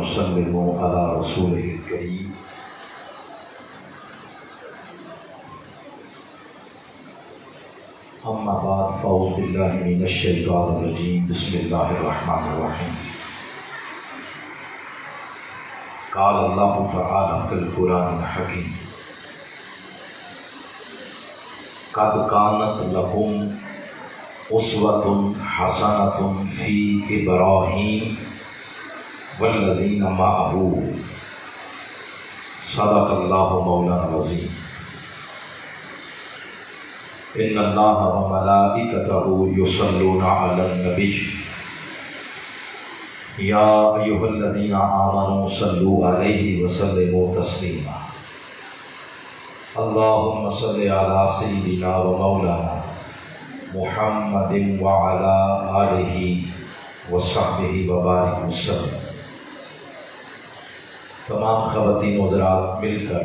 وسلموا على رسوله الكريم اما بعد فاعوذ باللہ من الشیطان الرجیم بسم اللہ الرحمن الرحیم قال اللہ تعالی فی القرآن الحکیم قد كانت لكم أسوة حسنة في إبراهيم والذين معه صدق الله مولانا العظيم إن الله وملائكته يصلون على النبي يا أيها الذين آمنوا صلوا عليه وسلموا تسليما اللهم صل على سيدنا ومولانا محمد وعلى آلہ وصحبہ وبارک وسلم۔ تمام خواتین و حضرات مل کر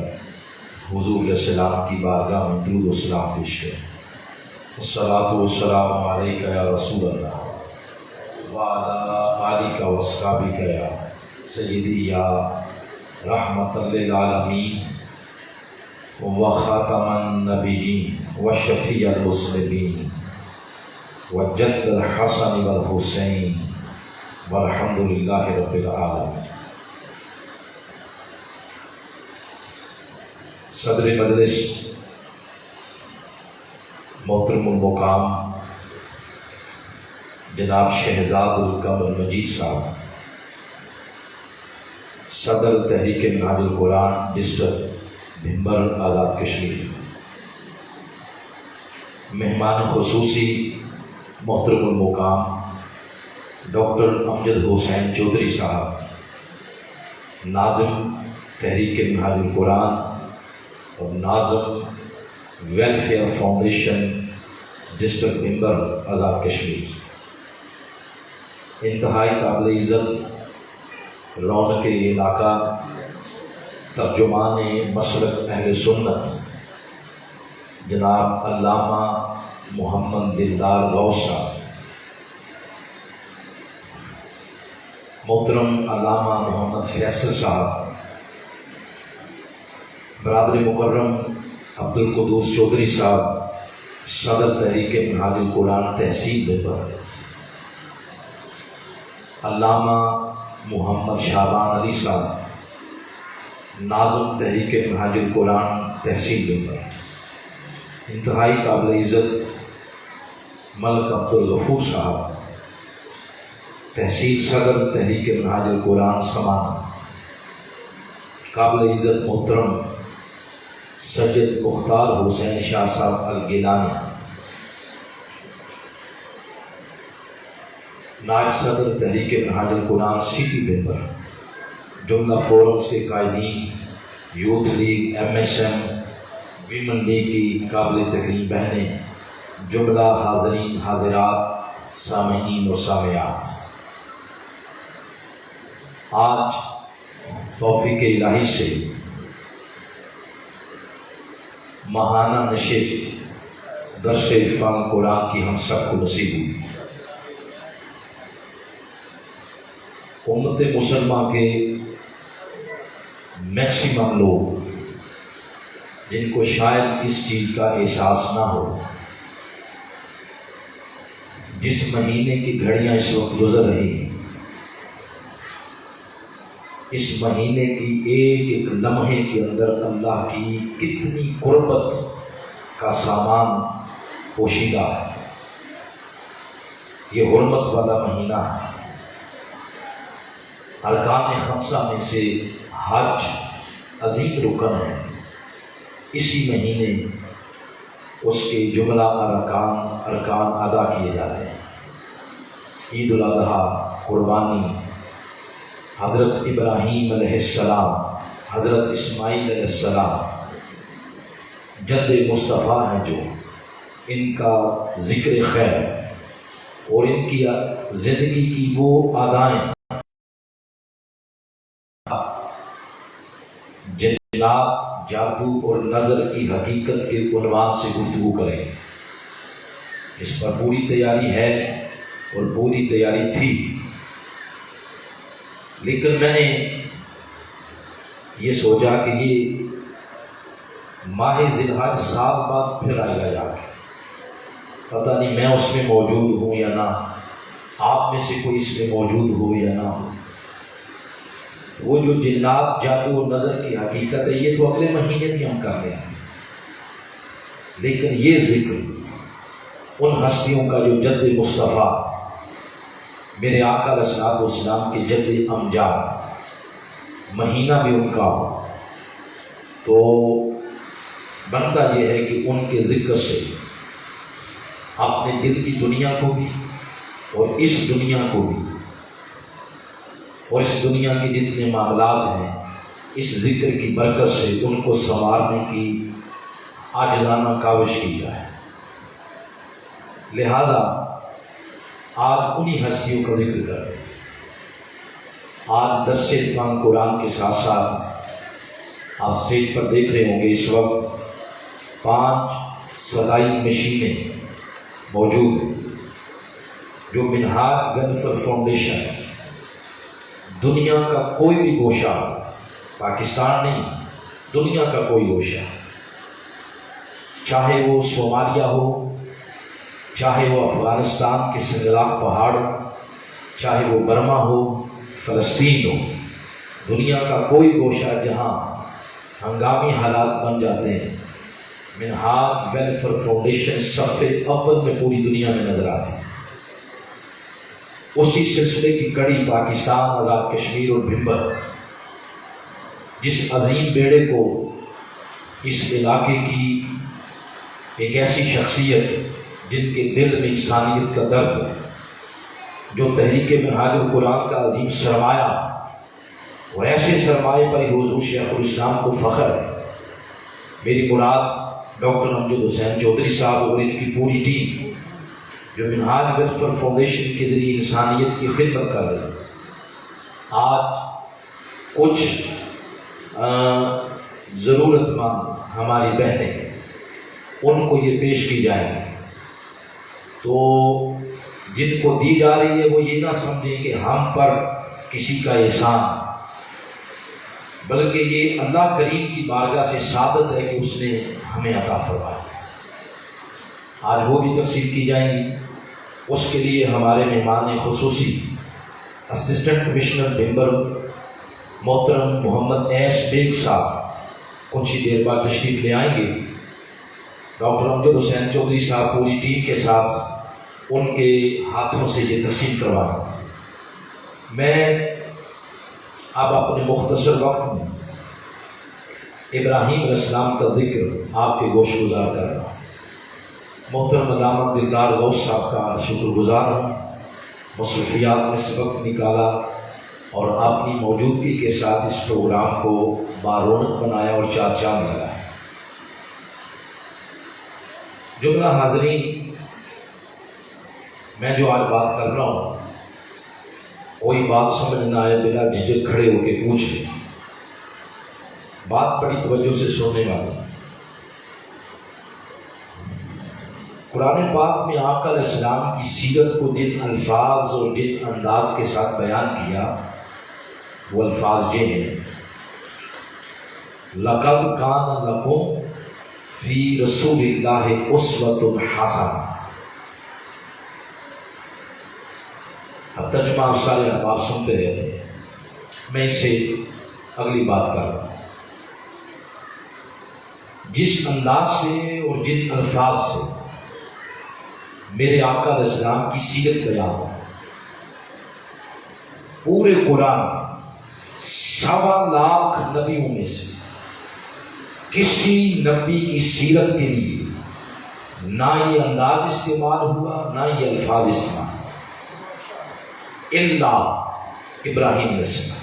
حضور علیہ السلام کی بارگاہ میں درود و سلام پیش کریں۔ الصلاۃ والسلام علیک یا رسول اللہ وعلی آلک واصحابک یا سیدی یا رحمۃ للعالمین وخاتم النبیین وشفیع المسلمین وجد الحسن والحسین والحمد للہ رب العالمین۔ صدر مجلس محترم المقام جناب شہزاد القمر مجید صاحب، صدر تحریک منہاج القرآن ڈسٹرکٹ بھمبر آزاد کشمیر، مہمان خصوصی محترم المقام ڈاکٹر امجد حسین چودھری صاحب، ناظم تحریک منہاج القرآن اور ناظم welfare foundation district Bhimber Azad Kashmir, انتہائی قابل عزت رونق علاقہ ترجمان مسلک اہل سنت جناب علامہ محمد دلدار غوث صاحب، محترم علامہ محمد فیصل صاحب، برادر مکرم عبد القدوس چودھری صاحب، صدر تحریک منہاج القرآن تحصیل بھمبر، علامہ محمد شعبان علی صاحب، ناظم تحریک منہاج القرآن تحصیل بھمبر، انتہائی قابل عزت ملک عبد الغفور صاحب، تحصیل صدر تحریک منہاج القرآن سمانہ، قابل عزت محترم سید مختار حسین شاہ صاحب الگیلانی، نائب صدر تحریک منہاج القرآن سٹی بھمبر، جملہ فورمز کے قائدین، youth league, M S M, women league کی قابل تکریم بہنیں، جملہ حاضرین حاضرات، سامعین اور سامعات، آج توفیق الہی سے ماہانہ نشست درس عرفان قرآن کی ہم سب کو نصیب ہوئی۔ امت مسلمہ کے میکسیمم لوگ جن کو شاید اس چیز کا احساس نہ ہو، جس مہینے کی گھڑیاں اس وقت گزر رہی ہیں، اس مہینے کی ایک ایک لمحے کے اندر اللہ کی کتنی قربت کا سامان پوشیدہ ہے۔ یہ حرمت والا مہینہ ہے۔ ارکان خمسہ میں سے حج عظیم رکن ہے۔ اسی مہینے اس کے جملہ ارکان ادا کیے جاتے ہیں۔ عید الاضحیٰ، قربانی، حضرت ابراہیم علیہ السلام، حضرت اسماعیل علیہ السلام جد مصطفیٰ ہیں، جو ان کا ذکر خیر اور ان کی زندگی کی وہ ادائیں جنات، جادو اور نظر کی حقیقت کے عنوان سے گفتگو کریں۔ اس پر پوری تیاری ہے اور پوری تیاری تھی۔ لیکن میں نے یہ سوچا کہ یہ ماہ ذی الحج سال بعد پھر آئے گا جا کے، پتہ نہیں میں اس میں موجود ہوں یا نہ، آپ میں سے کوئی اس میں موجود ہو یا نہ ہو۔ وہ جو جنات جادو و نظر کی حقیقت ہے یہ تو اگلے مہینے بھی ہم کر لیں، لیکن یہ ذکر ان ہستیوں کا جو جد مصطفیٰ میرے آقا علیہ الصلوۃ والسلام کے جد امجاد مہینہ بھی ان کا ہو، تو بنتا یہ ہے کہ ان کے ذکر سے اپنے دل کی دنیا کو بھی اور اس دنیا کو بھی اور اس دنیا کے جتنے معاملات ہیں اس ذکر کی برکت سے ان کو سنوارنے کی عاجزانہ کاوش کی جائے۔ لہذا آج انہی ہستیوں کا ذکر کرتے ہیں۔ آج درس اتمام قرآن کے ساتھ ساتھ آپ اسٹیج پر دیکھ رہے ہوں گے اس وقت 5 صدائی مشینیں موجود ہیں جو منہاج ویلفیئر فاؤنڈیشن دنیا کا کوئی بھی گوشہ، پاکستان نہیں دنیا کا کوئی گوشہ، چاہے وہ صومالیہ ہو، چاہے وہ افغانستان کے سنگلاخ پہاڑ، چاہے وہ برما ہو، فلسطین ہو، دنیا کا کوئی گوشہ جہاں ہنگامی حالات بن جاتے ہیں، منہاج ویلفیئر فاؤنڈیشن صف اول میں پوری دنیا میں نظر آتی ہے۔ اسی سلسلے کی کڑی پاکستان آزاد کشمیر اور بھمبر، جس عظیم بیڑے کو اس علاقے کی ایک ایسی شخصیت جن کے دل میں انسانیت کا درد ہے، جو تحریک منہاج القرآن کا عظیم سرمایہ اور ایسے سرمایے پر حضور شیخ الاسلام کو فخر ہے۔ میری مراد ڈاکٹر امجد حسین چودھری صاحب اور ان کی پوری ٹیم جو منہاج ویلفیئر فاؤنڈیشن کے ذریعے انسانیت کی خدمت کر رہی ہے۔ آج کچھ ضرورت مند ہماری بہنیں ان کو یہ پیش کی جائیں گی، تو جن کو دی جا رہی ہے وہ یہ نہ سمجھیں کہ ہم پر کسی کا احسان، بلکہ یہ اللہ کریم کی بارگاہ سے سعادت ہے کہ اس نے ہمیں عطا فرمایا۔ آج وہ بھی تقسیم کی جائیں گی۔ اس کے لیے ہمارے مہمان خصوصی اسسٹنٹ کمشنر بھمبر محترم محمد ایس بیگ صاحب کچھ ہی دیر بعد تشریف لے آئیں گے۔ ڈاکٹر امجد حسین چودھری صاحب پوری ٹیم کے ساتھ ان کے ہاتھوں سے یہ تقسیم کروائیں۔ میں اب اپنے مختصر وقت میں ابراہیم علیہ السلام کا ذکر آپ کے گوش گزار کر رہا ہوں۔ محترم علامہ دلدار غوث صاحب کا شکر گزار ہوں، مصروفیات میں سے وقت نکالا اور اپنی موجودگی کے ساتھ اس پروگرام کو بارونق بنایا اور چار چاند لگایا۔ جملہ حاضرین، میں جو آج بات کر رہا ہوں کوئی بات سمجھ نہ آئے بلا جھجک کھڑے ہو کے پوچھ لیں، بات بڑی توجہ سے سننے والی۔ قرآن پاک میں آقا علیہ السلام کی سیرت کو جن الفاظ اور جن انداز کے ساتھ بیان کیا وہ الفاظ یہ ہیں: لَقَدْ كَانَ لَكُمْ فِي رَسُولِ اللَّهِ أُسْوَةٌ حَسَنَةٌ۔ اب ترجمہ آپ سارے احباب سنتے رہتے ہیں، میں اس سے اگلی بات کر رہا ہوں۔ جس انداز سے اور جن الفاظ سے میرے آقا علیہ السلام کی سیرت بیان ہو، پورے قرآن 1.25 لاکھ نبیوں میں سے کسی نبی کی سیرت کے لیے نہ یہ انداز استعمال ہوا نہ یہ الفاظ استعمال ہوا الا ابراہیم علیہ السلام۔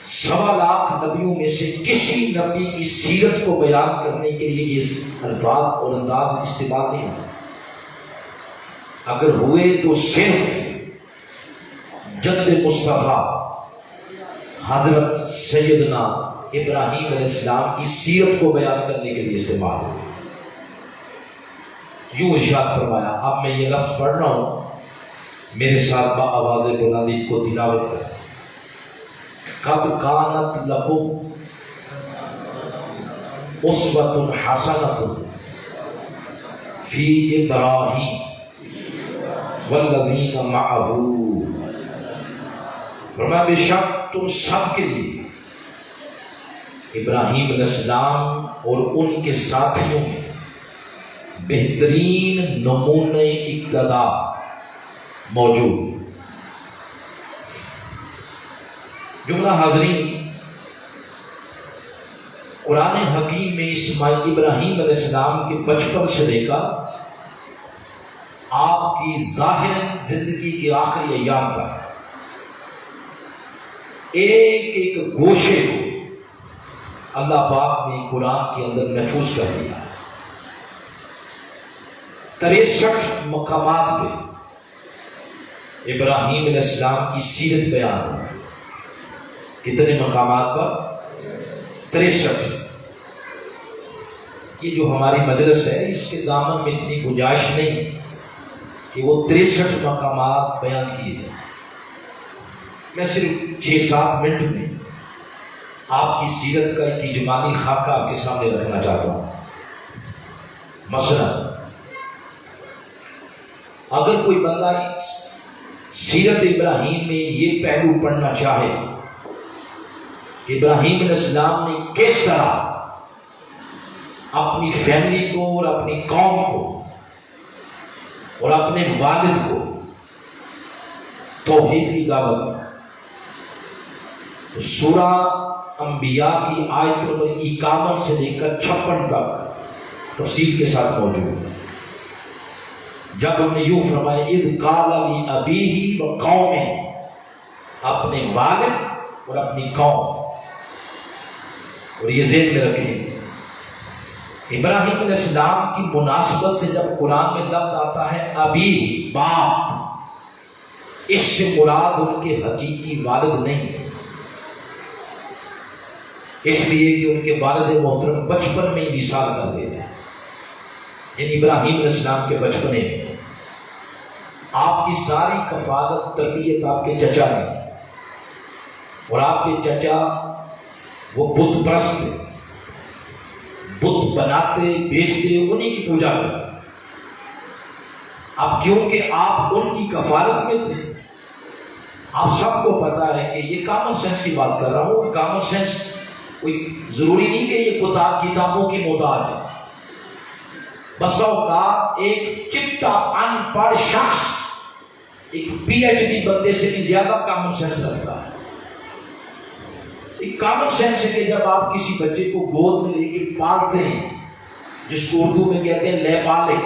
1.25 لاکھ نبیوں میں سے کسی نبی کی سیرت کو بیان کرنے کے لیے یہ الفاظ اور انداز استعمال نہیں ہوئے۔ اگر ہوئے تو صرف جد مصطفیٰ حضرت سیدنا ابراہیم علیہ السلام کی سیرت کو بیان کرنے کے لیے استعمال ہوئے۔ یوں ارشاد فرمایا، اب میں یہ لفظ پڑھ رہا ہوں میرے ساتھ با آواز بلندی کو تلاوت کر. قد کانت لکم اسوۃ حسنۃ فی ابراہیم والذین معہ. فرمایا بے شک تم سب کے لیے ابراہیم علیہ السلام اور ان کے ساتھیوں میں بہترین نمونے اقتدا موجود. جملہ حاضرین، قرآن حکیم میں اسماعیل ابراہیم علیہ السلام کے بچپن سے لے کر آپ کی ظاہر زندگی کے آخری ایام تک ایک ایک گوشے کو اللہ پاک نے قرآن کے اندر محفوظ کر دیا. 63 مقامات پہ ابراہیم علیہ السلام کی سیرت بیان ہے. کتنے مقامات پر؟ 63. یہ جو ہماری مدرس ہے اس کے دامن میں اتنی گنجائش نہیں کہ وہ 63 مقامات بیان کیے جائیں. میں صرف 6-7 منٹ میں آپ کی سیرت کا ایک اجمالی خاکہ آپ کے سامنے رکھنا چاہتا ہوں. مثلا اگر کوئی بندہ سیرت ابراہیم میں یہ پہلو پڑھنا چاہے کہ ابراہیم علیہ السلام نے کس طرح اپنی فیملی کو اور اپنی قوم کو اور اپنے والد کو توحید کی دعوت، تو سورہ انبیاء کی آیت نمبر 51 سے لے کر 56 تک تفصیل کے ساتھ موجود ہے. جب ہم نے یوں فرمایا اذ قال لابیہ وقومہ، اپنے والد اور اپنی قوم. اور یہ ذہن میں رکھیں، ابراہیم علیہ السلام کی مناسبت سے جب قرآن میں لفظ آتا ہے ابی، باپ، اس سے مراد ان کے حقیقی والد نہیں ہے، اس لیے کہ ان کے والد محترم بچپن میں ہی وصال کر گئے تھے. یعنی ابراہیم علیہ السلام کے بچپنے میں آپ کی ساری کفالت تربیت آپ کے چچا نے، اور آپ کے چچا وہ بت پرست تھے، بت بناتے بیچتے انہی کی پوجا کرتے. اب کیونکہ آپ ان کی کفالت میں تھے، آپ سب کو پتا ہے کہ یہ کامن سینس کی بات کر رہا ہوں. کامن سینس کوئی ضروری نہیں کہ یہ کتابوں کی محتاج ہے. بس اوقات ایک چٹا ان پڑھ شخص ایک PhD بندے سے بھی زیادہ کامن سینس رکھتا ہے. ایک کامن سینس ہے کہ جب آپ کسی بچے کو گود میں لے کے پالتے ہیں، جس کو اردو میں کہتے ہیں لے پالک،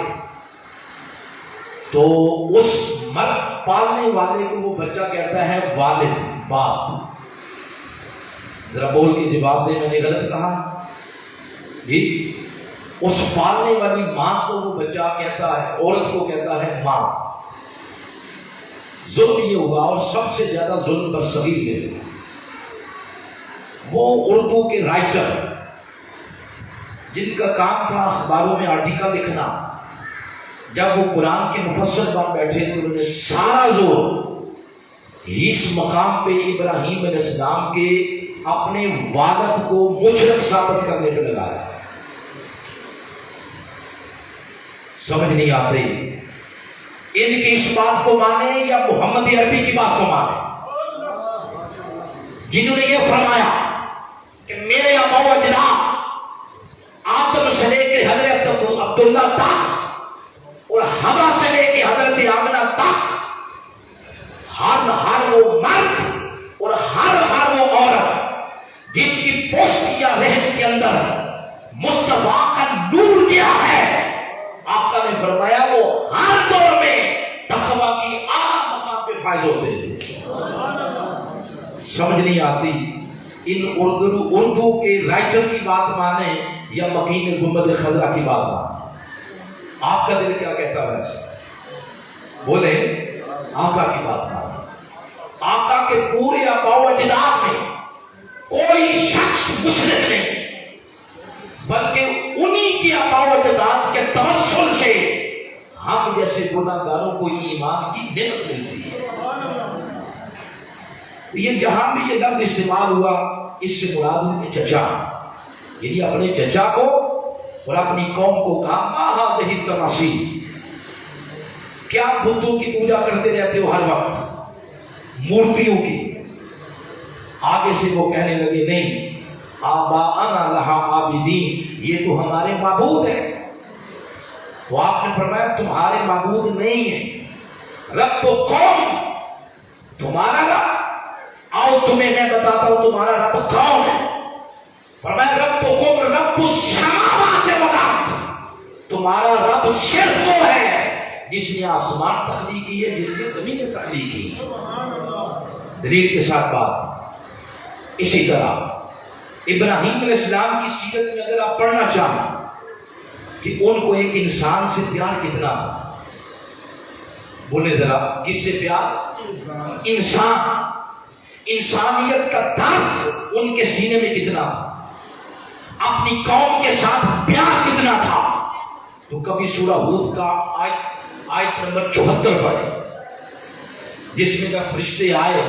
تو اس مرد پالنے والے کو وہ بچہ کہتا ہے والد، باپ. ذرا بول کے جواب دے، میں نے غلط کہا جی؟ اس پالنے والی ماں کو وہ بچہ کہتا ہے، عورت کو کہتا ہے ماں. ظلم یہ ہوا، اور سب سے زیادہ ظلم برصغیر کے وہ اردو کے رائٹر جن کا کام تھا اخباروں میں آرٹیکل لکھنا، جب وہ قرآن کے مفسر بن بیٹھے تو انہوں نے سارا زور اس مقام پہ ابراہیم علیہ السلام کے اپنے والد کو مشرک ثابت کرنے پہ لگایا. سمجھ نہیں آتی ان کی اس بات کو مانے یا محمد عربی کی بات کو مانے، جنہوں نے یہ فرمایا کہ میرے آبا و اجداد آدم سے لے کے حضرت عبداللہ تک اور حوا سے لے کے حضرت آمنہ تک ہر وہ مرد اور ہر وہ عورت جس کی پوست یا رحم کے اندر مصطفیٰ کا نور گیا ہے، آقا نے فرمایا وہ ہر دور میں تقویٰ کی اعلیٰ مقام پہ فائز ہوتے تھے. سمجھ نہیں آتی ان اردو کے رائٹر کی بات مانے یا مکین گنبد خضرا کی بات مانے. آپ کا دل کیا کہتا ہے ویسے؟ بولے آقا کی بات مانے. آقا کے پورے آباء و اجداد میں کوئی شخص مشرک نہیں، بلکہ انہی کے آباء و اجداد کے توسل سے ہم یہ جیسے گناہگاروں کو ایمان کی نعمت ملتی ہے۔ یہ جہاں بھی یہ لفظ استعمال ہوا اس سے مراد ان کے چچا، یعنی اپنے چچا کو اور اپنی قوم کو کہا ما ہذہ التماثیل، کیا بتوں کی پوجا کرتے رہتے ہو ہر وقت، مورتیوں کی۔ آگے سے وہ کہنے لگے نہیں، آباءنا لہا عابدین، یہ تو ہمارے معبود ہیں۔ تو آپ نے فرمایا تمہارے معبود نہیں ہیں، رب و قوم تمہارا رب، آؤ تمہیں میں بتاتا ہوں تمہارا رب کون ہے۔ فرمایا رب و قوم رب السماوات والارض، تمہارا رب صرف وہ ہے جس نے آسمان تخلیق کی ہے، جس نے زمینیں تخلیق کی ہے۔ دلیل کے ساتھ بات۔ اسی طرح ابراہیم علیہ السلام کی سیرت میں اگر آپ پڑھنا چاہیں کہ ان کو ایک انسان سے پیار کتنا تھا، بولے ذرا کس سے پیار؟ انسان، انسانیت کا درد ان کے سینے میں کتنا تھا، اپنی قوم کے ساتھ پیار کتنا تھا۔ تو کبھی سورہ ہود کا آیت نمبر 74 پڑھے، جس میں جب فرشتے آئے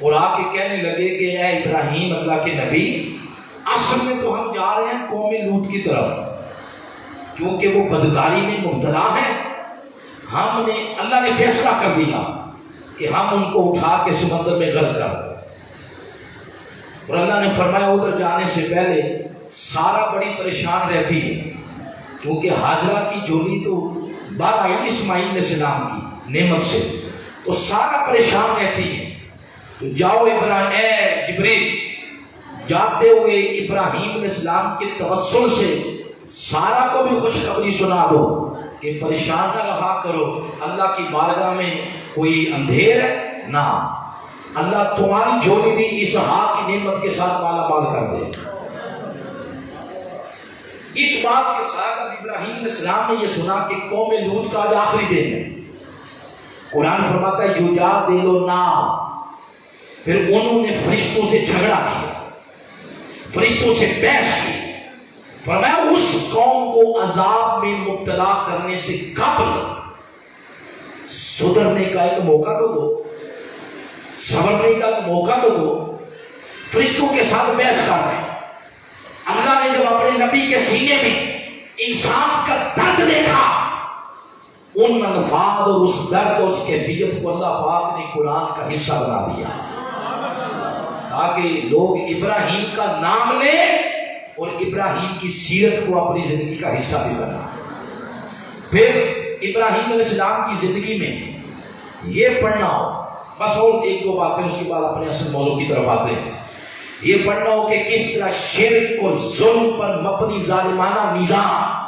اور آ کے کہنے لگے کہ اے ابراہیم اللہ کے نبی، اصل میں تو ہم جا رہے ہیں قوم لوط کی طرف، کیونکہ وہ بدکاری میں مبتلا ہیں۔ ہم نے، اللہ نے فیصلہ کر دیا کہ ہم ان کو اٹھا کے سمندر میں غرق کر دیں۔ اور اللہ نے فرمایا ادھر جانے سے پہلے سارا بڑی پریشان رہتی ہے، کیونکہ ہاجرہ کی جوڑی تو بار آئی اسماعیل علیہ السلام کی نعمت سے، تو سارا پریشان رہتی ہے۔ تو جاؤ ابراہیم، اے جبریل، جاتے ہوئے ابراہیم علیہ السلام کے توسل سے سارا کو بھی خوشخبری سنا دو کہ پریشان نہ رہا کرو، اللہ کی بارگاہ میں کوئی اندھیر ہے نہ، اللہ تمہاری جھولی بھی اسحاق کی نعمت کے ساتھ مالا مال کر دے۔ اس بات کے ساتھ اب ابراہیم علیہ السلام نے یہ سنا کہ قوم لوط کا آج آخری دن ہے۔ قرآن فرماتا ہے یجادلونا، پھر انہوں نے فرشتوں سے جھگڑا کیا، فرشتوں سے بحث کی۔ فرمایا اس قوم کو عذاب میں مبتلا کرنے سے قبل سدھرنے کا ایک موقع تو دو، سنورنے کا ایک موقع تو دو۔ فرشتوں کے ساتھ بحث کر رہے ہیں۔ اللہ نے جب اپنے نبی کے سینے میں انسان کا درد دیکھا، ان الفاظ اور اس درد اور اس کیفیت کو اللہ پاک نے قرآن کا حصہ بنا دیا، تاکہ لوگ ابراہیم کا نام لیں اور ابراہیم کی سیرت کو اپنی زندگی کا حصہ بھی بنا۔ پھر ابراہیم علیہ السلام کی زندگی میں یہ پڑھنا ہو، بس اور ایک دو باتیں اس کے بعد اپنے اصل موضوع کی طرف آتے ہیں۔ یہ پڑھنا ہو کہ کس طرح شرک اور ظلم پر مبنی ظالمانہ نظام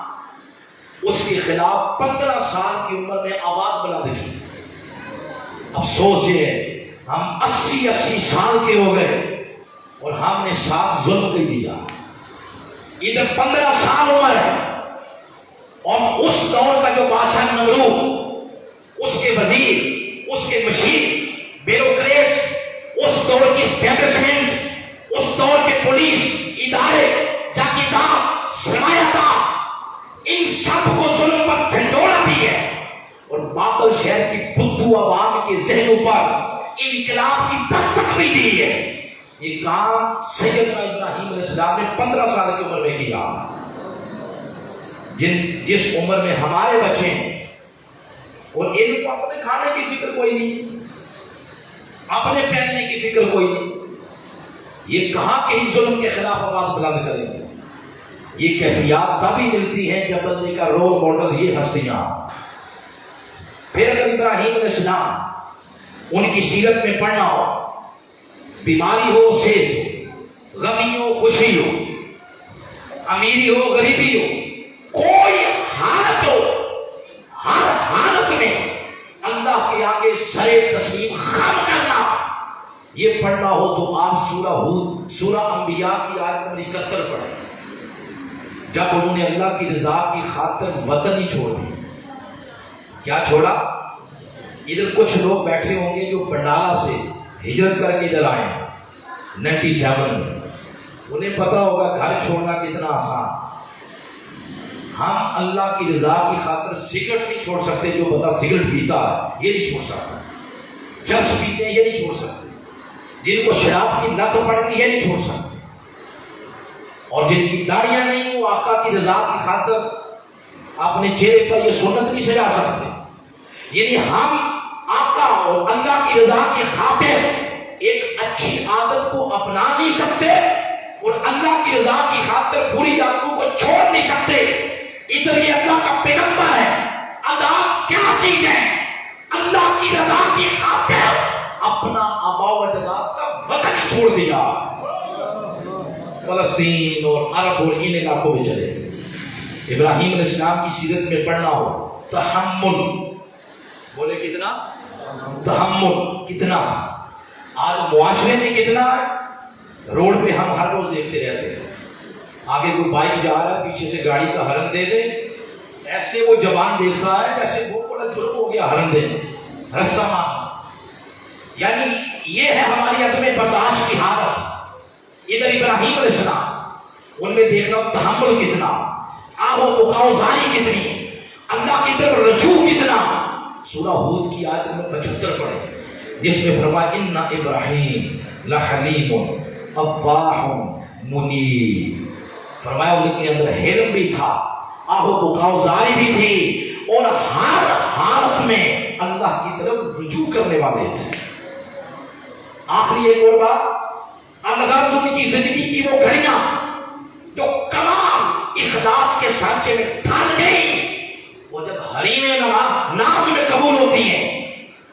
اس کے خلاف 15 سال کی عمر میں آواز بلند کی۔ افسوس یہ ہے ہم 80 سال کے ہو گئے اور ہم نے ساتھ ظلم کر دیا۔ ادھر 15 سال عمر ہے اور اس دور کا جو بادشاہ نمرود، اس کے وزیر، اس کے مشیر، بیوروکریٹس، اس دور کی اسٹیبلشمنٹ، اس دور کے پولیس ادارے، جاگیردار، سرمایہ دار، ان سب کو ظلم پر جھنجھوڑا بھی ہے اور بابل شہر کی بدھو عوام کے ذہنوں پر انقلاب کی دستک بھی دی ہے۔ یہ کام سیدنا ابراہیم علیہ السلام نے 15 سال کی عمر میں کیا۔ جس عمر میں ہمارے بچے ہیں اور ان کو اپنے کھانے کی فکر کوئی نہیں، اپنے پہننے کی فکر کوئی نہیں، یہ کہاں کہیں ظلم کے خلاف آواز بلند کریں گے۔ یہ کیفیات تبھی ملتی ہیں جب بندے کا رول ماڈل یہ ہستیاں۔ پھر اگر ابراہیم علیہ السلام ان کی سیرت میں پڑھنا ہو، بیماری ہو صحت ہو، غمی ہو خوشی ہو، امیری ہو غریبی ہو، کوئی حالت ہو، ہر حالت میں اللہ کے آگے سر تسلیم خم کرنا، یہ پڑھنا ہو تو آپ سورہ ہود، سورہ انبیاء کی آیت نمبر 71 پڑھیں۔ جب انہوں نے اللہ کی رضا کی خاطر وطن ہی چھوڑ دی۔ کیا چھوڑا؟ ادھر کچھ لوگ بیٹھے ہوں گے جو بنڈالہ سے ہجرت کر کے ادھر آئے ہیں 97 میں، انہیں پتا ہوگا گھر چھوڑنا کتنا آسان۔ ہم اللہ کی رضا کی خاطر سگریٹ نہیں چھوڑ سکتے، جو بندہ سگریٹ پیتا ہے یہ نہیں چھوڑ سکتا، چرس پیتے ہیں یہ نہیں چھوڑ سکتے، جن کو شراب کی لت پڑتی یہ نہیں چھوڑ سکتے، اور جن کی داڑیاں نہیں وہ آقا کی رضا کی خاطر اپنے چہرے پر یہ سنت نہیں سجا سکتے۔ یعنی ہم آقا اور اللہ کی رضا کی خاطر ایک اچھی عادت کو اپنا نہیں سکتے اور اللہ کی رضا کی خاطر بری عادتوں کو چھوڑ نہیں سکتے۔ ادھر یہ اللہ کا پیغمبر ہے، ادا کیا چیز ہے؟ اللہ کی رضا کی خاطر اپنا آباء و اجداد کا وطن ہی چھوڑ دیا، فلسطین اور عرب اور ان علاقوں میں چلے۔ ابراہیم علیہ السلام کی سیرت میں پڑھنا ہو، تحمل، بولے کتنا تحمل کتنا تھا۔ آج معاشرے میں کتنا ہے، روڈ پہ ہم ہر روز دیکھتے رہتے ہیں، آگے کوئی بائک جا رہا ہے پیچھے سے گاڑی کا ہارن دے دے، ایسے وہ جوان دیکھ رہا ہے جیسے وہ بڑا جرم ہو گیا ہارن دینا، رستہ مانگنا۔ یعنی یہ ہے ہماری عدم برداشت کی حالت۔ ادھر ابراہیم علیہ السلام، ان میں دیکھنا تحمل کتنا، آہو بکاؤ زاری کتنی، اللہ کی طرف رجوع کتنا۔ سورہ ہود کی آیت میں 75 پڑھے جس میں فرمایا ان ابراہیم لحلیم اواہ منیب، فرمایا ان کے اندر حلم بھی تھا، آہو بکاؤ زاری بھی تھی، اور ہر حالت میں اللہ کی طرف رجوع کرنے والے تھے۔ آخری ایک اور بات، الغرض ان کی زندگی کی وہ گھڑیاں جو کمال اخلاص کے سانچے میں ڈھل گئی، وہ جب حریم ناز میں قبول ہوتی ہیں،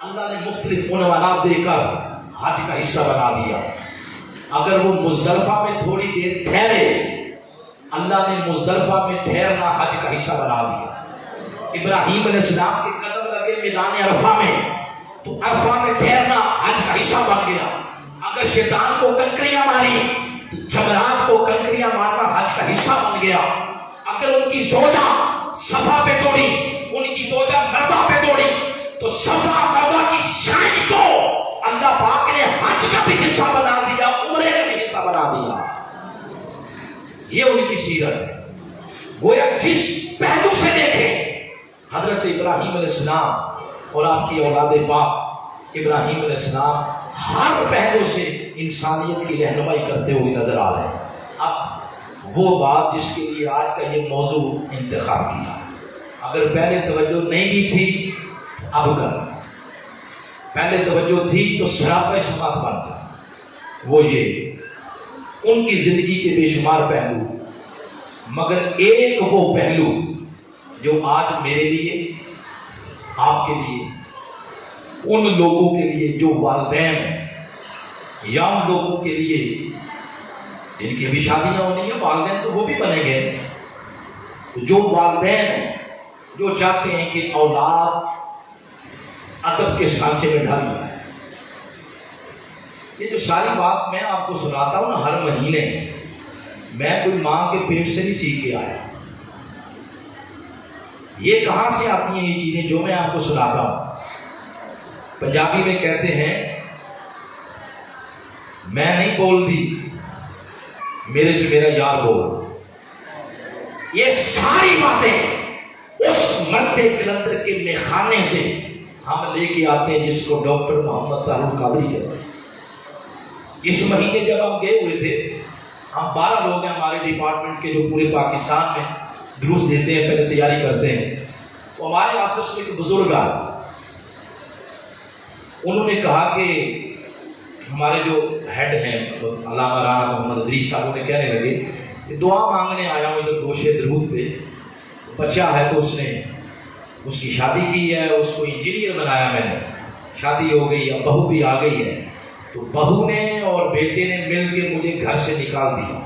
اللہ نے مختلف عنوانات دے کر حج کا حصہ بنا دیا۔ اگر وہ مزدلفہ میں تھوڑی دیر ٹھہرے، اللہ نے مزدلفہ میں ٹھہرنا حج کا حصہ بنا دیا۔ ابراہیم علیہ السلام کے قدم لگے میدان عرفہ میں، تو عرفہ میں ٹھہرنا حج کا حصہ بن گیا۔ اگر شیطان کو کنکریاں ماری تو جمرات کو کنکریاں مارنا حج کا حصہ بن گیا۔ اگر ان کی زوجہ صفا پہ توڑی، ان کی زوجہ مروا پہ توڑی، تو صفا مروا کی شاہی کو اللہ پاک نے حج کا بھی حصہ بنا دیا، عمرے کا بھی حصہ بنا دیا۔ یہ ان کی سیرت ہے۔ گویا جس پہلو سے دیکھیں، حضرت ابراہیم علیہ السلام اور آپ کی اولاد پاک ابراہیم علیہ السلام ہر پہلو سے انسانیت کی رہنمائی کرتے ہوئے نظر آ رہے ہیں۔ اب وہ بات جس کے لیے آج کا یہ موضوع انتخاب کیا، اگر پہلے توجہ نہیں بھی تھی اب کر، پہلے توجہ تھی تو سراپا سماعت بنتا، وہ یہ ان کی زندگی کے بے شمار پہلو، مگر ایک وہ پہلو جو آج میرے لیے، آپ کے لیے، ان لوگوں کے لیے جو والدین ہیں، یا ان لوگوں کے لیے جن کی بھی شادیاں ہونی ہیں، والدین تو وہ بھی بنیں گے، جو والدین ہیں جو چاہتے ہیں کہ اولاد ادب کے سانچے میں ڈھل جائے۔ یہ جو ساری بات میں آپ کو سناتا ہوں نا ہر مہینے، میں کوئی ماں کے پیٹ سے نہیں سیکھ کے آیا، یہ کہاں سے آتی ہیں یہ چیزیں جو میں آپ کو سناتا ہوں؟ پنجابی میں کہتے ہیں میں نہیں بول دی، میرے سے میرا یار بول۔ یہ ساری باتیں اس مرد کلندر کے میخانے سے ہم لے کے آتے ہیں جس کو ڈاکٹر محمد طاہر القادری کہتے ہیں۔ اس مہینے جب ہم گئے ہوئے تھے، ہم 12 لوگ ہیں ہمارے ڈپارٹمنٹ کے جو پورے پاکستان میں دروس دیتے ہیں، پہلے تیاری کرتے ہیں۔ تو ہمارے آفس میں ایک بزرگ آئے، انہوں نے کہا کہ ہمارے جو ہیڈ ہیں علامہ رانا محمد ادریس صاحب، انہیں کہنے لگے کہ دعا مانگنے آیا ہوں ادھر گوشے درود پہ، بچہ ہے تو اس نے اس کی شادی کی ہے، اس کو انجینئر بنایا میں نے، شادی ہو گئی، اب بہو بھی آ گئی ہے، تو بہو نے اور بیٹے نے مل کے مجھے گھر سے نکال دیا،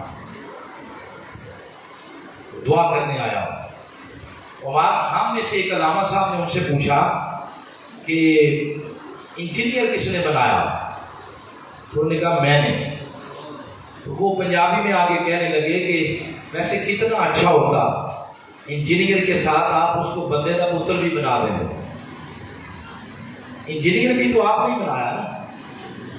دعا کرنے آیا ہوں۔ اور ہم میں سے ایک علامہ صاحب نے ان سے پوچھا کہ انجینئر کس نے بنایا؟ تو انہوں نے کہا میں نے۔ تو وہ پنجابی میں آگے کہنے لگے کہ ویسے کتنا اچھا ہوتا انجینئر کے ساتھ آپ اس کو بندے کا پتر بھی بنا دیں، انجینئر بھی تو آپ نے بنایا نا،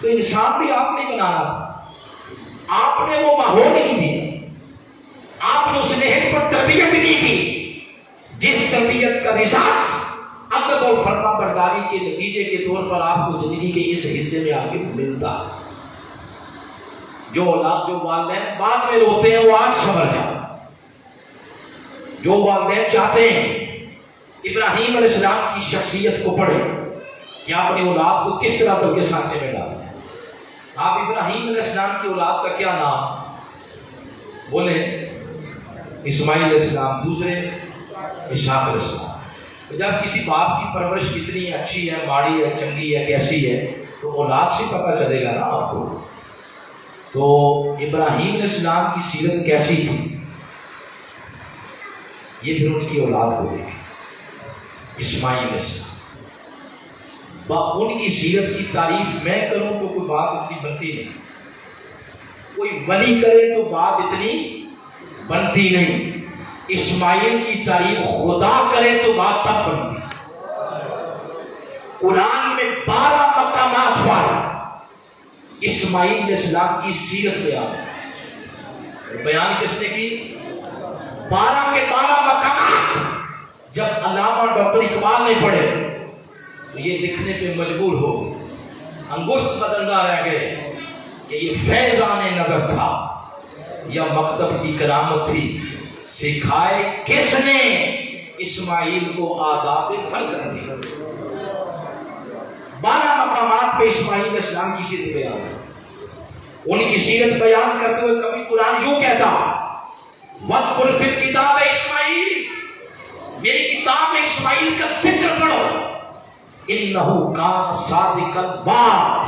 تو انسان بھی آپ نے بنانا تھا، آپ نے وہ ماحول نہیں دیا، آپ نے اس نہج پر تربیت نہیں کی، جس تربیت کا رزلٹ ادب اور فرما برداری کے نتیجے کے طور پر آپ کو زندگی کے اس حصے میں آگے ملتا ہے. جو اولاد جو والدین بعد میں روتے ہیں وہ آج سمجھ جائیں. جو والدین چاہتے ہیں ابراہیم علیہ السلام کی شخصیت کو پڑھیں کہ آپ اپنی اولاد کو کس طرح درگے سانچے میں ڈالیں. آپ ابراہیم علیہ السلام کی اولاد کا کیا نام بولے؟ اسماعیل علیہ السلام. دوسرے اسحاق علیہ السلام. جب کسی باپ کی پرورش کتنی اچھی ہے، ماڑی ہے، چنگی ہے، کیسی ہے، تو اولاد سے پتہ چلے گا نا آپ کو. تو ابراہیم علیہ السلام کی سیرت کیسی تھی یہ پھر ان کی اولاد کو دیکھیں. اسماعیل علیہ السلام ان کی سیرت کی تعریف میں کروں تو کوئی بات اتنی بنتی نہیں، کوئی ولی کرے تو بات اتنی بنتی نہیں. اسماعیل کی تعریف خدا کرے تو بات تب بنتی. قرآن میں 12 مقامات پر اسماعیل علیہ السلام کی سیرت بیان کس نے کی؟ 12 کے 12 مقامات. جب علامہ ڈاکٹر اقبال نے پڑھے تو یہ لکھنے پہ مجبور ہو انگشت بدلنا رہ گئے کہ یہ فیضان نظر تھا یا مکتب کی کرامت تھی. سکھائے کس نے اسماعیل کو آداب فرض دی. 12 مقامات پہ اسماعیل علیہ السلام کی سیرت بیان ہے. ان کی سیرت بیان کرتے ہوئے کبھی قرآن یوں کہتا وَاذْكُرْ فِي الْكِتَابِ اسماعیل، میری کتاب میں اسماعیل کا ذکر پڑھو. انہو کان صادق الوعد،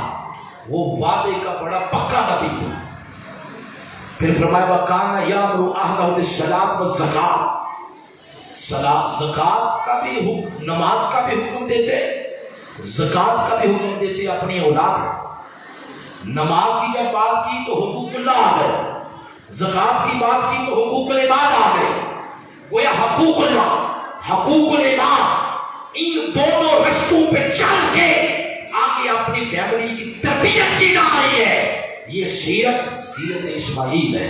وہ وعدے کا بڑا پکا نبی تھا. پھر فرمایا وَكَانَ يَأْمُرُ أَهْلَهُ بِالصَّلَاةِ وَالزَّكَاةِ، زکات کا بھی حکم، نماز کا بھی حکم دیتے، زکات کا بھی حکم دیتے اپنی اولاد. نماز کی جب بات کی تو حقوق اللہ آ گئے، زکات کی بات کی تو حقوق العباد آ گئے. گویا حقوق اللہ، حقوق العباد، ان دونوں رستوں پہ چل کے آگے اپنی فیملی کی تربیت کی جا رہی ہے. یہ سیرت اسماعیل ہے.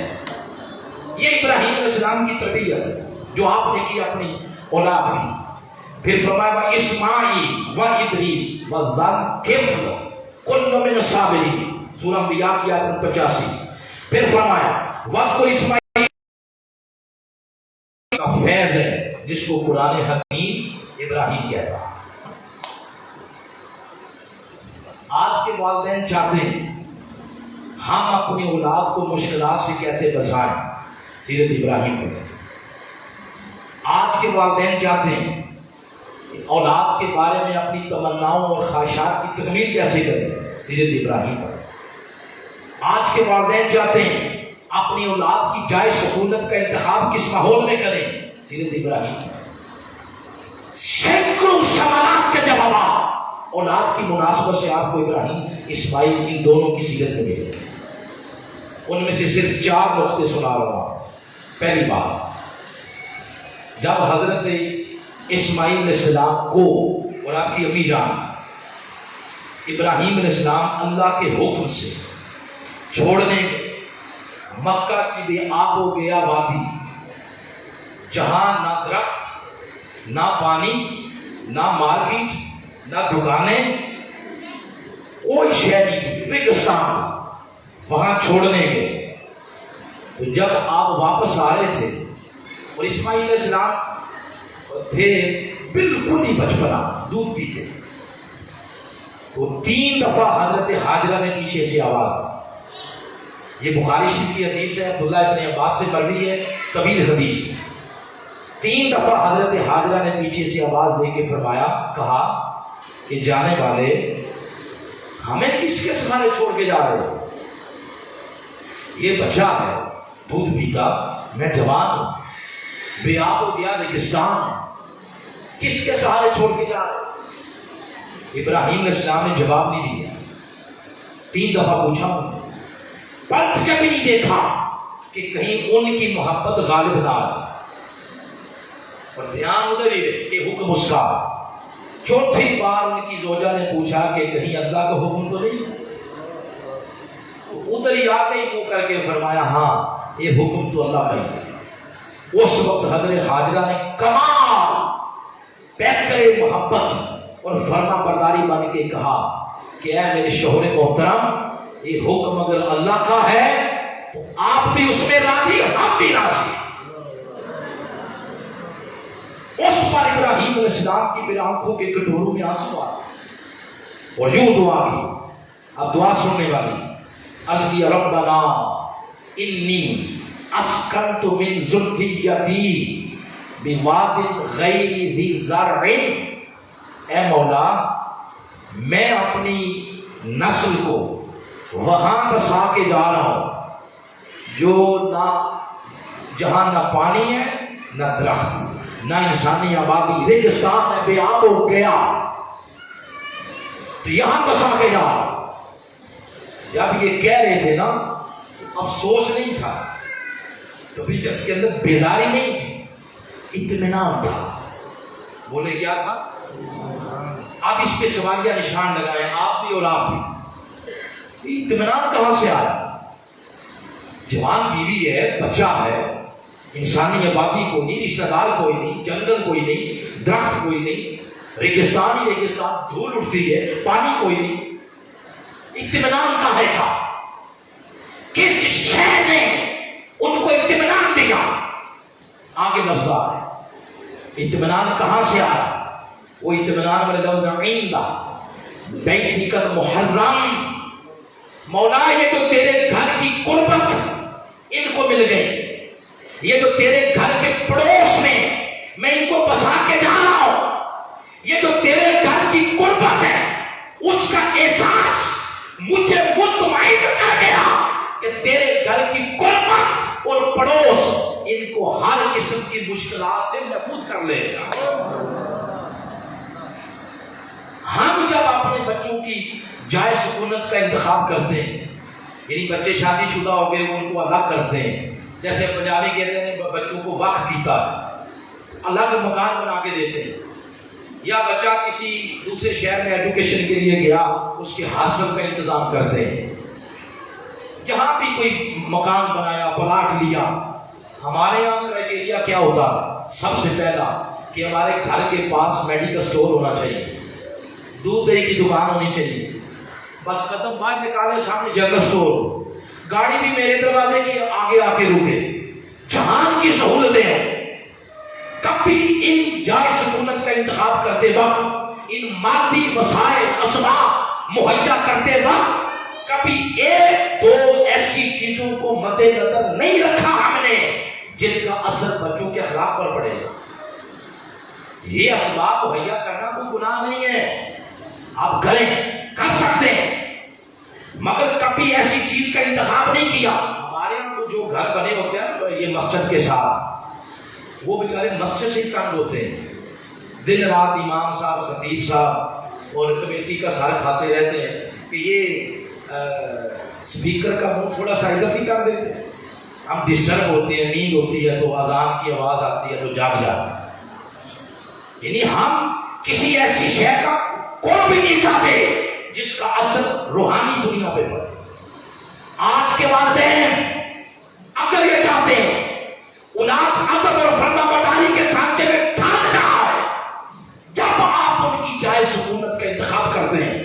یہ ابراہیم علیہ السلام کی تربیت ہے جو آپ نے کی اپنی اولاد کی. پھر فرمایا اسماعیل و ادریس و ذوالکفل کل من الصابرین، سورہ انبیاء کی آیت 85. پھر فرمایا واذکر اسماعیل کا فیض ہے جس کو قرآن حکیم ابراہیم کہتا. آج کے والدین چاہتے ہیں ہم اپنی اولاد کو مشکلات سے کیسے بچائیں، سیرت ابراہیم پر. آج کے والدین چاہتے ہیں اولاد کے بارے میں اپنی تمناؤں اور خواہشات کی تکمیل کیسے کریں، سیرت ابراہیم پر. آج کے والدین چاہتے ہیں اپنی اولاد کی جائز سکونت کا انتخاب کس ماحول میں کریں، سیرت ابراہیم پر. سینکڑوں سوالات کے جوابات اولاد کی مناسبت سے آپ کو ابراہیم اسماعیل ان دونوں کی سیرت میں ملے. ان میں سے صرف 4 نقطے سنا رہا ہوں. پہلی بات، جب حضرت اسماعیل علیہ السلام کو اور آپ کی امی جان ابراہیم علیہ السلام اللہ کے حکم سے چھوڑنے مکہ کی بے آب و گیا وادی، جہاں نہ درخت، نہ پانی، نہ مارکیٹ، نہ دکانیں، کوئی شے نہیں تھی، ریگستان، وہاں چھوڑنے گئے. تو جب آپ واپس آ رہے تھے اور اسماعیل علیہ السلام تھے بالکل ہی بچپنا، دودھ پیتے، تو 3 دفعہ حضرت حاجرہ نے پیچھے سے آواز دی. یہ بخاری شریف کی حدیث ہے، عبداللہ ابن عباس سے مروی ہے، طویل حدیث ہے. 3 دفعہ حضرت حاجرہ نے پیچھے سے آواز دے کے فرمایا، کہا کہ جانے والے ہمیں کس کے سہارے چھوڑ کے جا رہے ہو؟ یہ بچہ ہے دودھ پیتا، میں جوان ہوں، بے آب و گیا ریگستان ہے، کس کے سہارے چھوڑ کے جا رہے ہو؟ ابراہیم علیہ السلام نے جواب نہیں دیا. 3 دفعہ پوچھا، پلٹ کے بھی نہیں دیکھا کہ کہیں ان کی محبت غالب نہ آ جائے، اور دھیان ادھر ہی رہے کہ حکم اس کا. 4تھی بار ان کی زوجہ نے پوچھا کہ کہیں اللہ کا حکم تو نہیں؟ ادھر ہی آ کے منہ کر کے فرمایا ہاں یہ حکم تو اللہ کا ہی ہے. اس وقت حضرت حاجرہ نے کمال پیکر محبت اور فرما برداری بن کے کہا کہ اے میرے شوہر محترم، یہ حکم اگر اللہ کا ہے تو آپ بھی اس میں راضی، ہم بھی راضی۔ اس پر ابراہیم علیہ السلام کی پھر آنکھوں کے کٹوروں میں آنسو آئے اور یوں دعا کی۔ اب دعا سننے والی، عرض کیا ربنا انی اسکنت من ذریتی بواد غیر ذی زرع، اے مولا میں اپنی نسل کو وہاں بسا کے جا رہا ہوں جو نہ جہاں نہ پانی ہے نہ درخت نہ انسانی آبادی، ریگستان ہے، بے آب ہو گیا، تو یہاں بسا کے جا رہا ہوں۔ جب یہ کہہ رہے تھے نا افسوس نہیں تھا، طبیعت کے اندر بیزاری نہیں تھی، اطمینان تھا۔ بولے کیا تھا؟ آپ اس پہ سوالیہ نشان لگائیں، آپ بھی اور آپ بھی۔ اطمینان کہاں سے آیا؟ جوان بیوی ہے، بچہ ہے، انسانی آبادی کوئی نہیں، رشتہ دار کوئی نہیں، جنگل کوئی نہیں، درخت کوئی نہیں، ریگستان ہی ریگستان، دھول اٹھتی ہے، پانی کوئی نہیں۔ اطمینان کہاں تھا؟ کس شے نے ان کو اطمینان دیا؟ آگے لفظ آ رہے، اطمینان کہاں سے آیا؟ وہ اطمینان والے لفظ عندہ بیتک المحرم، مولا یہ جو تیرے گھر کی قربت ان کو مل گئی، یہ جو تیرے گھر کے پڑوس میں ان کو بسا کے جا رہا ہوں، یہ جو تیرے گھر کی قربت ہے اس کا احساس مجھے مطمئن کر گیا کہ تیرے گھر کی قربت اور پڑوس ان کو ہر قسم کی مشکلات سے محفوظ کر لے گا۔ ہم جب اپنے بچوں کی جائے سکونت کا انتخاب کرتے ہیں، یعنی بچے شادی شدہ ہو گئے وہ ان کو الگ کرتے ہیں، جیسے پنجابی کہتے ہیں بچوں کو وقف کیتا ہے، الگ مکان بنا کے دیتے ہیں، یا بچہ کسی دوسرے شہر میں ایجوکیشن کے لیے گیا اس کے ہاسٹل کا انتظام کرتے ہیں، جہاں بھی کوئی مکان بنایا، پلاٹ لیا۔ ہمارے یہاں کرائٹیریا کیا ہوتا ہے؟ سب سے پہلا کہ ہمارے گھر کے پاس میڈیکل سٹور ہونا چاہیے، دودھ دہی کی دکان ہونی چاہیے، بس قدم باہر نکالے سامنے جنرل سٹور، گاڑی بھی میرے دروازے کی آگے آ کے رکے، جہان کی سہولتیں ہیں۔ کبھی ان جائے سکونت کا انتخاب کرتے وقت، ان مادی وسائل اسباب مہیا کرتے وقت، کبھی ایک دو ایسی چیزوں کو مد نظر نہیں رکھا ہم نے جن کا اثر بچوں کے اخلاق پر پڑے گا۔ یہ اسباب مہیا کرنا کوئی گناہ نہیں ہے، آپ کریں، کر سکتے ہیں، مگر کبھی ایسی چیز کا انتخاب نہیں کیا۔ ہمارے یہاں تو جو گھر بنے ہوتے ہیں یہ مسجد کے ساتھ، وہ بیچارے مسجد سے ہی تنگ ہوتے ہیں، دن رات امام صاحب، خطیب صاحب اور کمیٹی کا سر کھاتے رہتے ہیں کہ یہ سپیکر کا منہ تھوڑا سا ادھر بھی کر دیتے ہیں، ہم ڈسٹرب ہوتے ہیں، نیند ہوتی ہے تو اذان کی آواز آتی ہے تو جاگ جاتے ہیں۔ یعنی ہم کسی ایسی شے کا قرب بھی نہیں چاہتے جس کا اثر روحانی دنیا پہ پڑے۔ آج کے والدین اگر یہ چاہتے ہیں اولاد ادب اور فرما برداری کے ساتھ جب ٹھان رہا ہے، جب آپ ان کی جائے سکونت کا انتخاب کرتے ہیں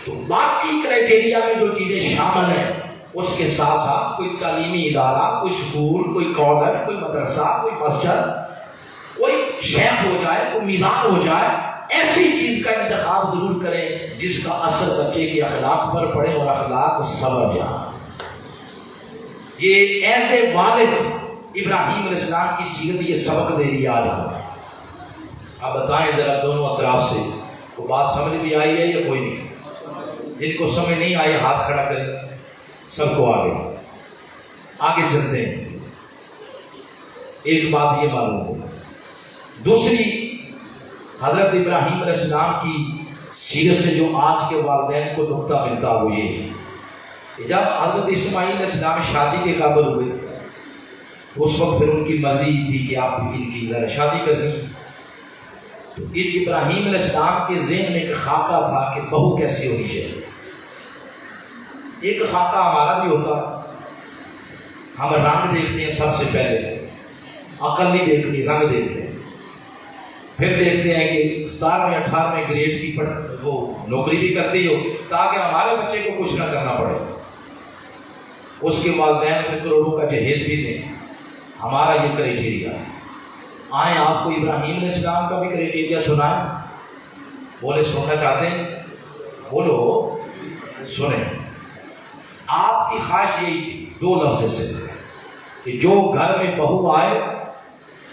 تو باقی کرائٹیریا میں جو چیزیں شامل ہیں اس کے ساتھ ساتھ کوئی تعلیمی ادارہ، کوئی سکول، کوئی کالج، کوئی مدرسہ، کوئی مسجد، کوئی شیخ ہو جائے، کوئی میزان ہو جائے، ایسی چیز کا انتخاب ضرور کریں جس کا اثر بچے کے اخلاق پر پڑے اور اخلاق سمجھ جائیں۔ یہ ایز اے والد ابراہیم علیہ السلام کی سیرت یہ سبق دے رہی ہے آج ہمیں۔ آپ بتائیں ذرا دونوں اطراف سے کو بات سمجھ بھی آئی ہے یا کوئی نہیں؟ جن کو سمجھ نہیں آئی ہاتھ کھڑا کریں، سب کو آگے چلتے ہیں۔ ایک بات یہ معلوم ہو، دوسری حضرت ابراہیم علیہ السلام کی سیرت سے جو آج کے والدین کو نقطہ ملتا وہ یہ کہ جب حضرت اسماعیل علیہ السلام شادی کے قابل ہوئے اس وقت پھر ان کی مرضی تھی کہ آپ ان کی ذرا شادی کرنی، تو ابراہیم علیہ السلام کے ذہن میں ایک خاکہ تھا کہ بہو کیسی ہونی چاہیے۔ ایک خاکہ ہمارا بھی ہوتا، ہم رنگ دیکھتے ہیں سب سے پہلے، عقل نہیں دیکھتے، رنگ دیکھتے ہیں۔ پھر دیکھتے ہیں کہ 17ویں 18ویں گریڈ کی وہ نوکری بھی کرتی ہو تاکہ ہمارے بچے کو کچھ نہ کرنا پڑے، اس کے والدین پھر کروڑوں کا جہیز بھی دیں۔ ہمارا یہ کرائٹیریا ہے۔ آئیں آپ کو ابراہیم علیہ السلام کا بھی کرائٹیریا سنائیں، بولے سننا چاہتے ہیں؟ بولو سنیں۔ آپ کی خواہش یہی تھی 2 لفظ سے کہ جو گھر میں بہو آئے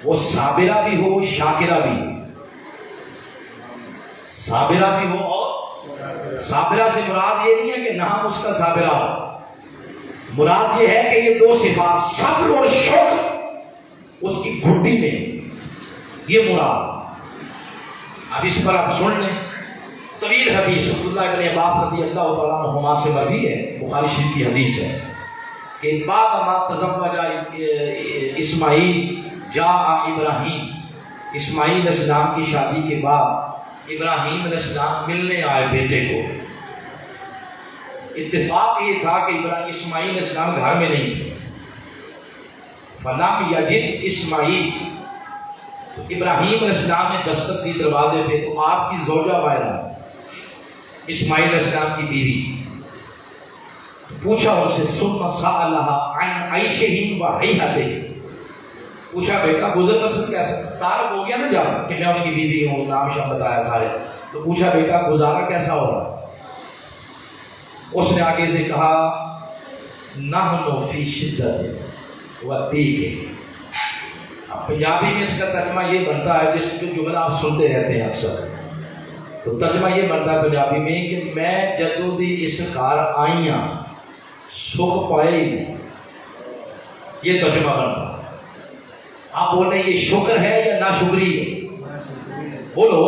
وہ صابرہ بھی ہو شاکرہ بھی ہو، صابرہ بھی ہو اور صابرہ سے مراد یہ نہیں ہے کہ نام اس کا صابرہ ہو، مراد یہ ہے کہ یہ 2 صفات صبر اور شکر اس کی گھٹی میں، یہ مراد۔ اب اس پر آپ سن لیں، طویل حدیث عبداللہ ابن عباس رضی اللہ تعالیٰ عنہما سے مروی ہے، بخاری شریف کی حدیث ہے کہ بعد ما تزوج اسماعیل جاء ابراہیم، اسماعیل علیہ السلام کی شادی کے بعد ابراہیم علیہ السلام ملنے آئے بیٹے کو۔ اتفاق یہ تھا کہ اسماعیل علیہ السلام گھر میں نہیں تھے، فلم یجد اسماعیل، تو ابراہیم علیہ السلام نے دستک دی دروازے پہ، تو آپ کی زوجہ باہر آئی، اسماعیل علیہ السلام کی بیوی، پوچھا ان سے ثم سألها عن عیشہم و حیہتہم، پوچھا بیٹا گزر بسر کیسا، تعارف ہو گیا نا جب کہ میں ان کی بیوی ہوں، نام شام بتایا سارے، تو پوچھا بیٹا گزارا کیسا ہو رہا؟ اس نے آگے سے کہا نحن فی شدت و دیکھ۔ اب پنجابی میں اس کا ترجمہ یہ بنتا ہے، جس جو جملہ آپ سنتے رہتے ہیں اکثر، تو ترجمہ یہ بنتا ہے پنجابی میں کہ میں جدو دی اس کار آئیاں سکھ پائے ہی، یہ ترجمہ بنتا ہے۔ آپ بولیں یہ شکر ہے یا ناشکری ہے؟ بولو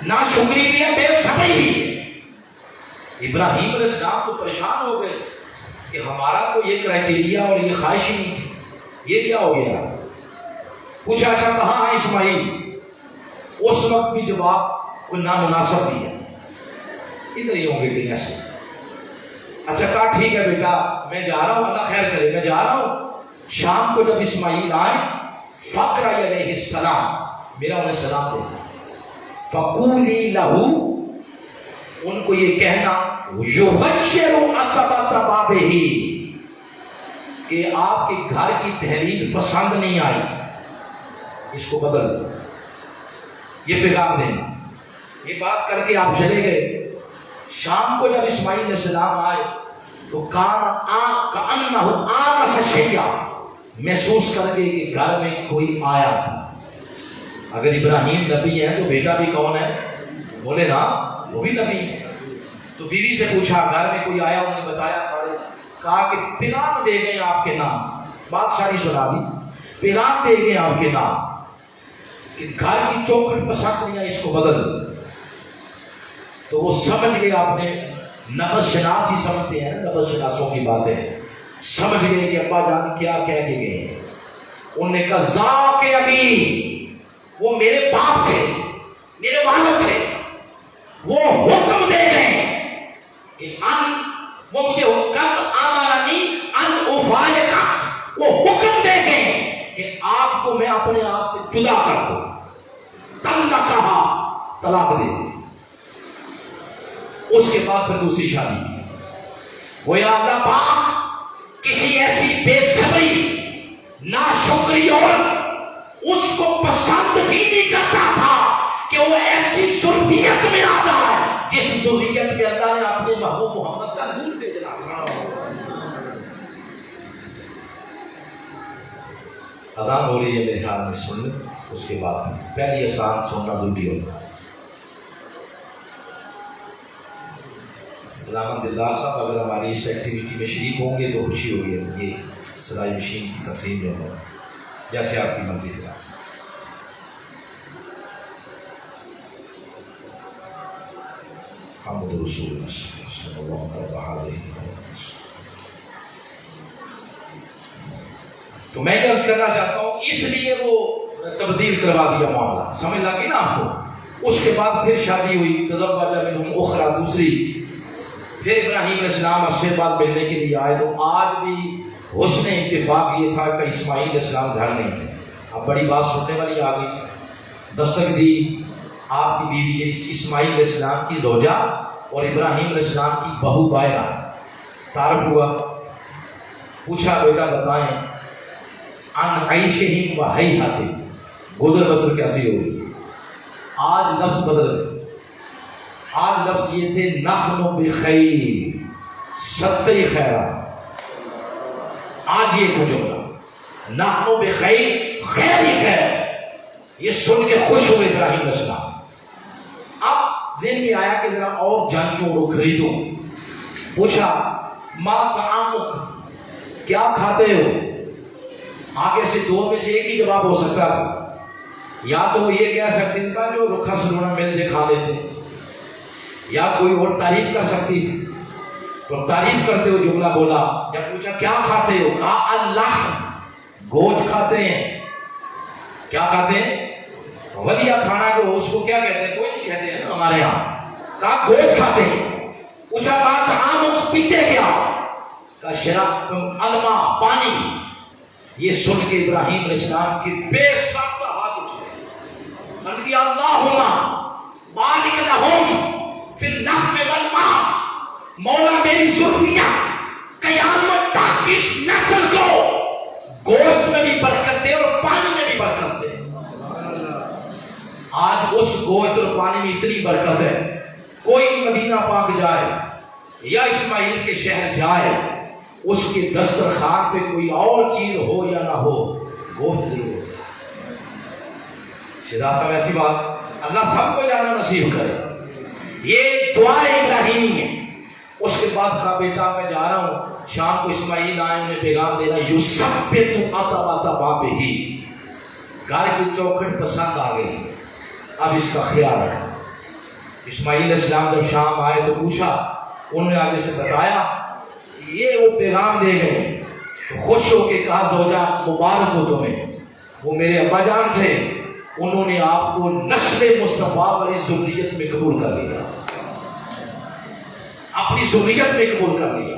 ناشکری بھی ہے، بے صبری بھی ہے۔ ابراہیم علیہ السلام تو پریشان ہو گئے کہ ہمارا تو یہ کرائٹیریا اور یہ خواہش ہی نہیں تھی، یہ کیا ہو گیا؟ پوچھا اچھا کہاں ہے اسماعیل؟ اس وقت بھی جواب کوئی نامناسب بھی ہے، ادھر ہی ہوں گے کہیں سے۔ اچھا کہا ٹھیک ہے بیٹا میں جا رہا ہوں، اللہ خیر کرے، میں جا رہا ہوں۔ شام کو جب اسماعیل آئے فقرہ علیہ السلام، میرا انہیں سلام دینا، فقولی لہو، ان کو یہ کہنا یغیر عتبۃ بابہ، کہ آپ کے گھر کی دہلیز پسند نہیں آئی، اس کو بدل دو، یہ پیغام دینا۔ یہ بات کر کے آپ چلے گئے۔ شام کو جب اسماعیل علیہ السلام آئے تو کأنہ آنس شیئا، محسوس کر گئے کہ گھر میں کوئی آیا تھا۔ اگر ابراہیم نبی ہے تو بیٹا بھی کون ہے؟ بولے نا وہ بھی نبی ہے۔ تو بیوی سے پوچھا گھر میں کوئی آیا؟ انہوں نے بتایا، کہا کہ پیغام دے گئے آپ کے نام، بادشاہی سنا دی، پیغام دے گئے آپ کے نام کہ گھر کی چوکھٹ پسند نہیں ہے، اس کو بدل دو۔ تو وہ سمجھ گئے، آپ نے نبض شناس ہی سمجھتے ہیں، نبض شناسوں کی باتیں سمجھ گئے کہ ابا جان کیا کہہ کے گئے ہیں۔ انہوں نے کہا ذاک ابی، وہ میرے باپ تھے، میرے والد تھے، وہ حکم دے گئے کہ وہ مجھے حکم امرنی ان افارقہ، وہ حکم دے گئے کہ آپ کو میں اپنے آپ سے جدا کر دوں، طلقہا، طلاق دے دیں۔ اس کے بعد پھر دوسری شادی کی۔ گویا اللہ پاک کسی ایسی بے صبری ناشکری عورت اس کو پسند ہی نہیں کرتا تھا کہ وہ ایسی ذریت میں آ جائے جس ذریت میں اللہ نے اپنے محبوب محمد کا نور بھیجا تھا۔ اذان ہو رہی ہے میرے خیال میں، سن لیں، اس کے بعد پہلی اذان سننا ضروری ہوتا ہے۔ علامہ دلدار صاحب اگر ہماری اس ایکٹیویٹی میں شریک ہوں گے تو خوشی ہوگی، یہ سلائی مشین کی تقسیم جو ہے جیسے آپ کی مرضی ہے۔ محمد رسول اللہ صلی اللہ علیہ وسلم۔ تو میں یہ عرض کرنا چاہتا ہوں، اس لیے وہ تبدیل کروا دیا معاملہ، سمجھ لگی نا آپ کو۔ اس کے بعد پھر شادی ہوئی، تزوج منہم اخرى، دوسری، پھر ابراہیم علیہ السلام عرصے بعد ملنے کے لیے آئے۔ تو آج بھی حسن اتفاق یہ تھا کہ اسماعیل علیہ السلام گھر نہیں تھے۔ اب بڑی بات سننے والی آ گئی، دستک دی آپ کی بیوی اسماعیل علیہ السلام کی زوجہ اور ابراہیم علیہ السلام کی بہو بائرہ، تعارف ہوا، پوچھا بیٹا بتائیں ان عیشہم و ہیہاتہم، گزر بسر کیسی ہوگی؟ آج لفظ بدل گئے، آج لفظ یہ تھے نحن بخیر، ستّی خیرہ، آج یہ تھا جملہ نحن بخیر، خیر ہی خیر۔ یہ سن کے خوش ہوئے ابراہیم علیہ السلام۔ اب ذہن میں آیا کہ ذرا اور جان چوڑو خریدو، پوچھا ما طعامک، کیا کھاتے ہو؟ آگے سے دو میں سے ایک ہی جواب ہو سکتا تھا، یا تو وہ یہ کہہ سکتی تھا جو رکھا سلونا مل جائے کھا لیتے، یا کوئی اور تعریف کر سکتی تھی، تو تعریف کرتے ہوئے جملہ بولا۔ جب پوچھا کیا کھاتے ہو؟ کہا اللہ، گوشت کھاتے ہیں۔ کیا کھاتے ہیں؟ ودیا کھانا جو اس کو کیا کہتے ہیں؟ کوئی نہیں کہتے ہیں ہمارے یہاں۔ کہا گوشت کھاتے ہیں۔ پوچھا بات عام پیتے کیا؟ کہا شراب، الماء، پانی۔ یہ سن کے ابراہیم علیہ السلام کے بے ساختہ ہاتھ اٹھے، عرض کیا اللہم بارک لہم فی اللحم والماء، مولا میری ذریہ قیامت تک اس نسل کو گوشت میں بھی برکت دے اور پانی میں بھی برکت دے۔ آج اس گوشت اور پانی میں اتنی برکت ہے، کوئی مدینہ پاک جائے یا اسماعیل کے شہر جائے، اس کے دسترخوان پہ کوئی اور چیز ہو یا نہ ہو، گوشت ضرور ہوتا ہے۔ شہزاد صاحب ایسی بات اللہ سب کو جانا نصیب کرے۔ یہ دعا ابراہیمی ہے۔ اس کے بعد کہا بیٹا میں جا رہا ہوں، شام کو اسماعیل آئے، انہیں پیغام دینا یُثَبِّتُ عَتَبَةَ بَابِهِ، گھر کی چوکھٹ پسند آ گئی، اب اس کا خیال رکھنا۔ اسماعیل علیہ السلام جب شام آئے تو پوچھا، انہوں نے آگے سے بتایا یہ وہ پیغام دے گئے، خوش ہو کے کہا زوجہ مبارک ہو تمہیں، وہ میرے ابا جان تھے، انہوں نے آپ کو نسل مصطفیٰ والی ذریت میں قبول کر لیا، اپنی ذریت میں قبول کر لیا۔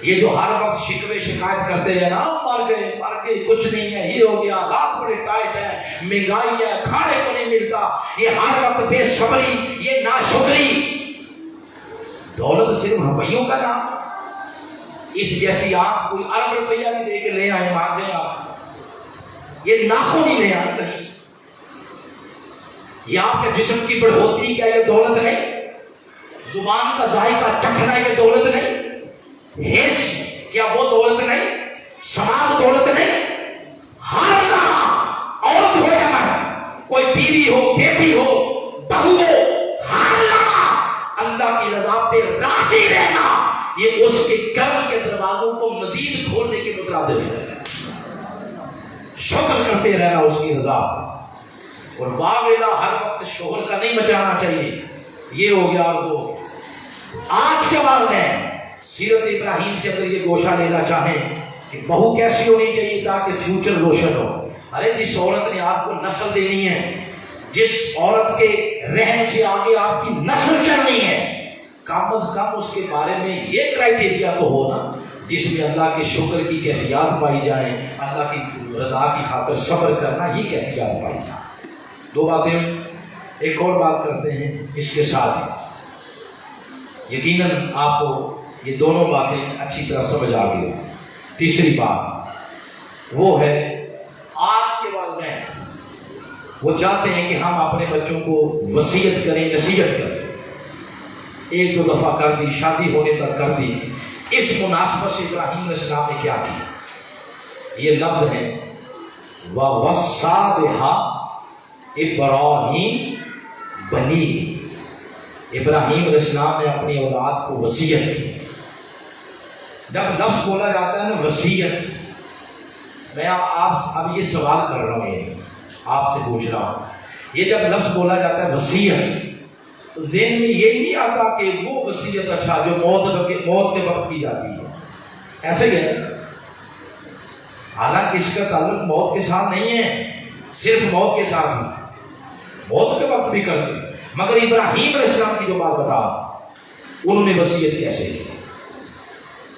یہ جو ہر وقت شکوے شکایت کرتے ہیں نا، مر گئے کچھ نہیں ہے، یہ ہو گیا، حالات بڑے ٹائٹ ہے، مہنگائی ہے، کھانے کو نہیں ملتا، یہ ہر وقت بے صبری، یہ ناشکری، دولت صرف روپیوں کا نام، اس جیسی آپ کوئی ارب روپیہ بھی دے کے لے آئے مار دیں آپ، یہ ناخن نہیں لے آئے کہیں سے، یہ آپ کے جسم کی بڑھوتری کیا یہ دولت نہیں؟ زبان کا ذائقہ چکھنا یہ دولت نہیں؟ حس کیا وہ دولت نہیں؟ سماعت دولت نہیں؟ ہر لمحہ عورت ہو یا مرد، کوئی بیوی ہو، بیٹی ہو، بہو ہو، ہر لمحہ اللہ کی رضا پہ راضی رہنا، یہ اس کے کرم کے دروازوں کو مزید کھولنے کے مترادف ہے۔ شکر کرتے رہنا اس کی رضا، اور باویلا ہر وقت شوہر کا نہیں مچانا چاہیے، یہ ہو گیا۔ اور وہ آج کے بعد میں سیرت ابراہیم سے اگر یہ گوشہ لینا چاہیں کہ بہو کیسی ہونی چاہیے تاکہ فیوچر روشن ہو، ارے جس عورت نے آپ کو نسل دینی ہے، جس عورت کے رحم سے آگے آپ کی نسل چلنی ہے، کم از کم اس کے بارے میں یہ کرائٹیریا تو ہو نا جس میں اللہ کے شکر کی کیفیات پائی جائیں، اللہ کی رضا کی خاطر صبر کرنا، یہ کیفیات پائی جائیں۔ دو باتیں، ایک اور بات کرتے ہیں اس کے ساتھ، یقیناً آپ کو یہ دونوں باتیں اچھی طرح سمجھ آ گئی۔ تیسری بات وہ ہے آج کے والدین، وہ چاہتے ہیں کہ ہم اپنے بچوں کو وصیت کریں، نصیحت کریں، ایک دو دفعہ کر دی، شادی ہونے تک کر دی، اس مناسبت سے ابراہیم علیہ السلام نے کیا کیا؟ یہ لفظ ہے وَوَصَّى بِهَا ابراہیم بنی، ابراہیم علیہ السلام نے اپنی اولاد کو وصیت کی۔ جب لفظ بولا جاتا ہے نا وصیت، میں آپ اب یہ سوال کر رہا ہوں، یہ آپ سے پوچھ رہا ہوں، یہ جب لفظ بولا جاتا ہے وصیت، تو ذہن میں یہ نہیں آتا کہ وہ وصیت اچھا جو موت کے وقت کی جاتی ہے، ایسے ہی ہے۔ حالانکہ اس کا تعلق موت کے ساتھ نہیں ہے، صرف موت کے ساتھ ہی، موت کے وقت بھی کرتے، مگر ابراہیم علیہ السلام کی جو بات بتا، انہوں نے وصیت کیسے کی؟